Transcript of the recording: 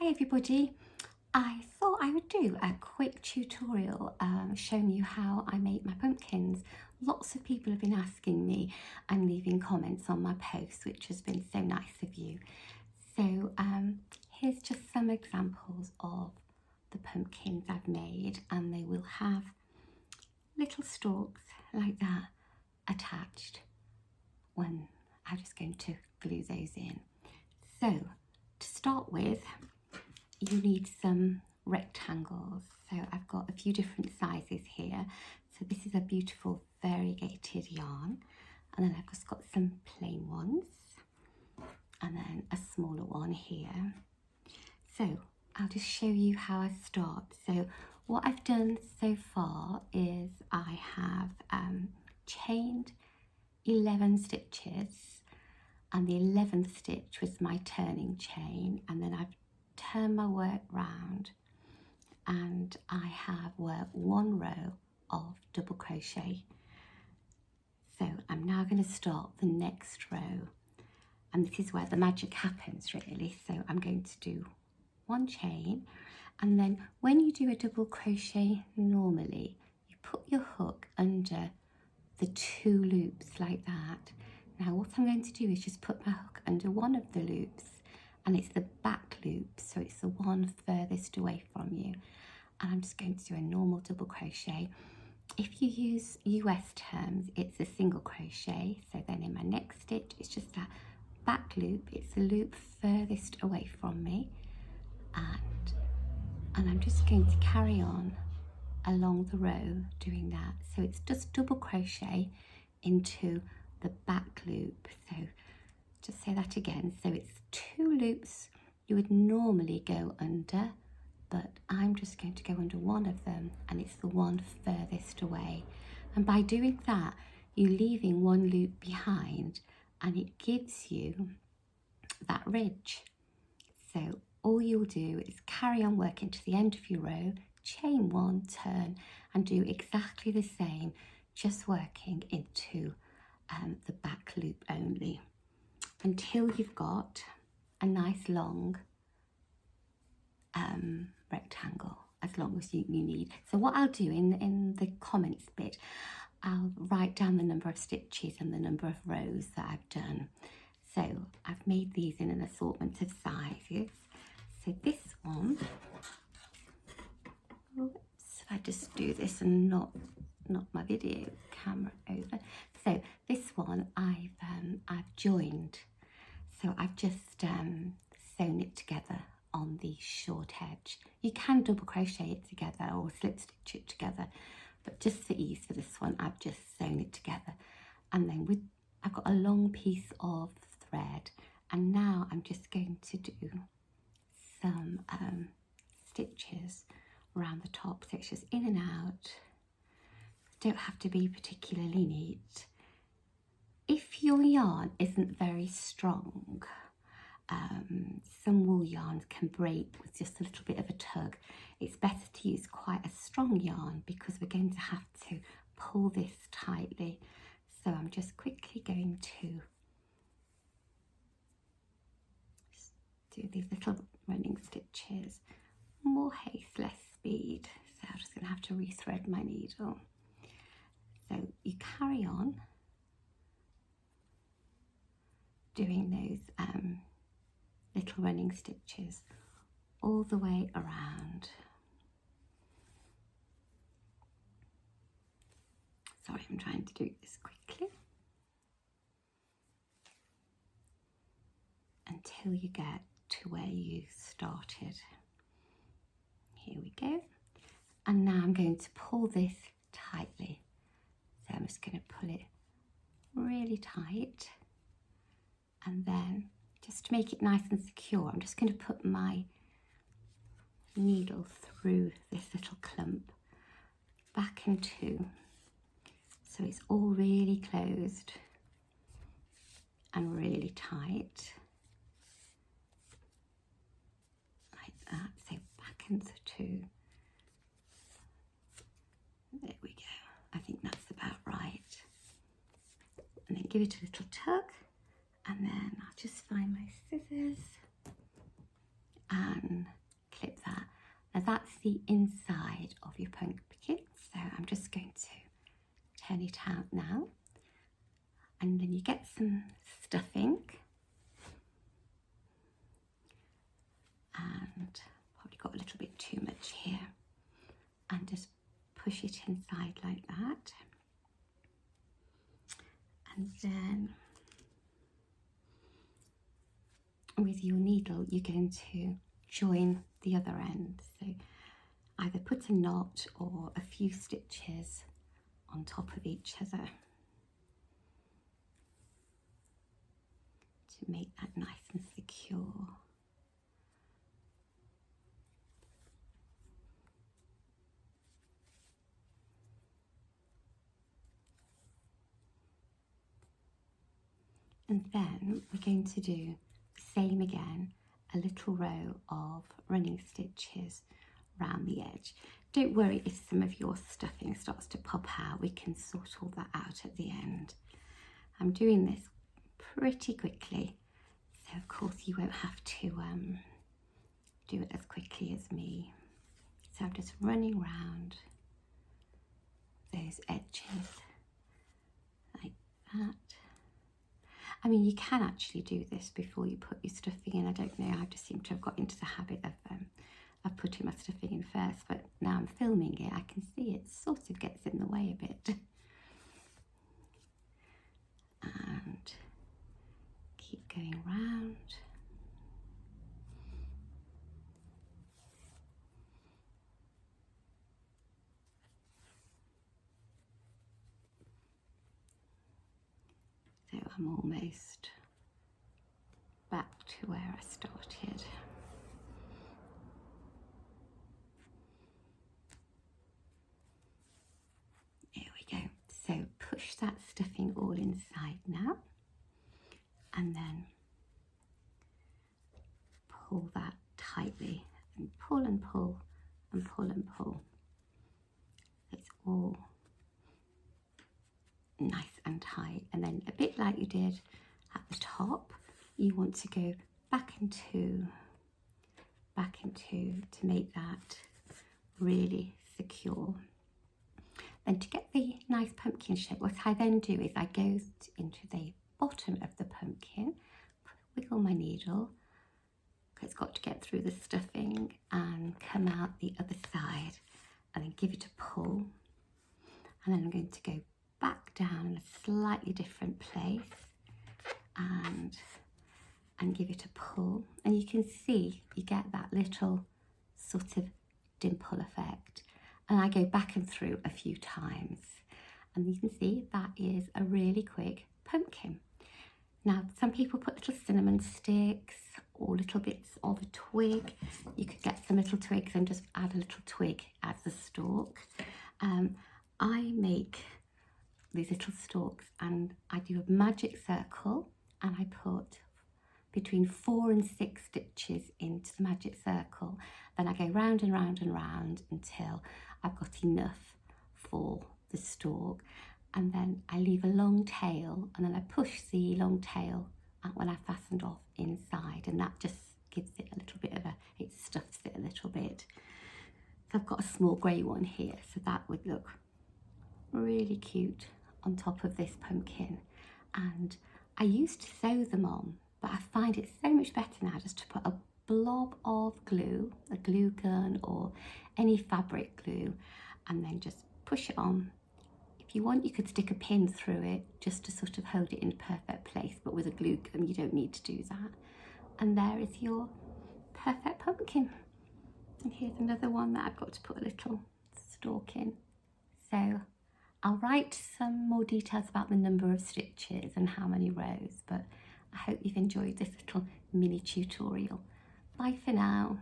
Hi everybody, I thought I would do a quick tutorial showing you how I make my pumpkins. Lots of people have been asking me and leaving comments on my posts, which has been so nice of you. So here's just some examples of the pumpkins I've made, and they will have little stalks like that attached when I'm just going to glue those in. So to start with, you need some rectangles. So I've got a few different sizes here. So this is a beautiful variegated yarn, and then I've just got some plain ones and then a smaller one here. So I'll just show you how I start. So what I've done so far is I have chained 11 stitches, and the 11th stitch was my turning chain, and then I've turn my work round and I have worked one row of double crochet. So I'm now going to start the next row, and this is where the magic happens really. So I'm going to do one chain, and then when you do a double crochet normally you put your hook under the 2 loops like that. Now what I'm going to do is just put my hook under one of the loops, and it's the back loop, so it's the one furthest away from you, and I'm just going to do a normal double crochet. If you use US terms, it's a single crochet. So then in my next stitch it's just that back loop, it's the loop furthest away from me, and I'm just going to carry on along the row doing that. So it's just double crochet into the back loop. So just say that again. So it's 2 loops you would normally go under, but I'm just going to go under one of them, and it's the one furthest away. And by doing that, you're leaving one loop behind, and it gives you that ridge. So all you'll do is carry on working to the end of your row, chain 1, turn, and do exactly the same, just working into the back loop only, until you've got a nice long rectangle, as long as you need. So what I'll do in the comments bit, I'll write down the number of stitches and the number of rows that I've done. So I've made these in an assortment of sizes. So this one, oops, I just do this and not my video camera over. So this one I've joined. So I've just sewn it together on the short edge. You can double crochet it together or slip stitch it together, but just for ease for this one I've just sewn it together. And then I've got a long piece of thread, and now I'm just going to do some stitches around the top. So it's just in and out, don't have to be particularly neat. If your yarn isn't very strong, some wool yarns can break with just a little bit of a tug. It's better to use quite a strong yarn because we're going to have to pull this tightly. So I'm just quickly going to do these little running stitches. More haste, less speed. So I'm just going to have to rethread my needle. So you carry on doing those little running stitches all the way around. Sorry, I'm trying to do this quickly until you get to where you started. Here we go. And now I'm going to pull this tightly. So I'm just going to pull it really tight, and then just to make it nice and secure, I'm just going to put my needle through this little clump back into, so it's all really closed and really tight, like that. So back into 2. There we go. I think that's about right. And then give it a little tug, and then I'll just find my scissors and clip that. Now that's the inside of your pumpkin, so I'm just going to turn it out now. And then you get some stuffing, and probably got a little bit too much here, and just push it inside like that. And then with your needle you're going to join the other end, so either put a knot or a few stitches on top of each other to make that nice and secure. And then we're going to do the same again, a little row of running stitches around the edge. Don't worry if some of your stuffing starts to pop out, we can sort all that out at the end. I'm doing this pretty quickly, so of course you won't have to do it as quickly as me. So I'm just running around those edges like that. I mean, you can actually do this before you put your stuffing in. I don't know, I just seem to have got into the habit of putting my stuffing in first, but now I'm filming it, I can see it sort of gets in the way a bit. And keep going round. So I'm almost back to where I started. There we go. So push that stuffing all inside now, and then pull that tightly, and pull and pull and pull and pull. It's all nice and tight, and then a bit like you did at the top, you want to go back into to make that really secure. Then to get the nice pumpkin shape, what I then do is I go into the bottom of the pumpkin, wiggle my needle, because it's got to get through the stuffing, and come out the other side, and then give it a pull. And then I'm going to go back down in a slightly different place and give it a pull. And you can see you get that little sort of dimple effect. And I go back and through a few times, and you can see that is a really quick pumpkin. Now, some people put little cinnamon sticks or little bits of a twig. You could get some little twigs and just add a little twig as a stalk. I make these little stalks, and I do a magic circle, and I put between 4 and 6 stitches into the magic circle. Then I go round and round and round until I've got enough for the stalk, and then I leave a long tail, and then I push the long tail out when I fastened off inside, and that just gives it a little bit of it stuffs it a little bit. So I've got a small grey one here, so that would look really cute on top of this pumpkin. And I used to sew them on, but I find it so much better now just to put a blob of glue, a glue gun or any fabric glue, and then just push it on. If you want, you could stick a pin through it just to sort of hold it in a perfect place, but with a glue gun you don't need to do that. And there is your perfect pumpkin. And here's another one that I've got to put a little stalk in. So I'll write some more details about the number of stitches and how many rows, but I hope you've enjoyed this little mini tutorial. Bye for now.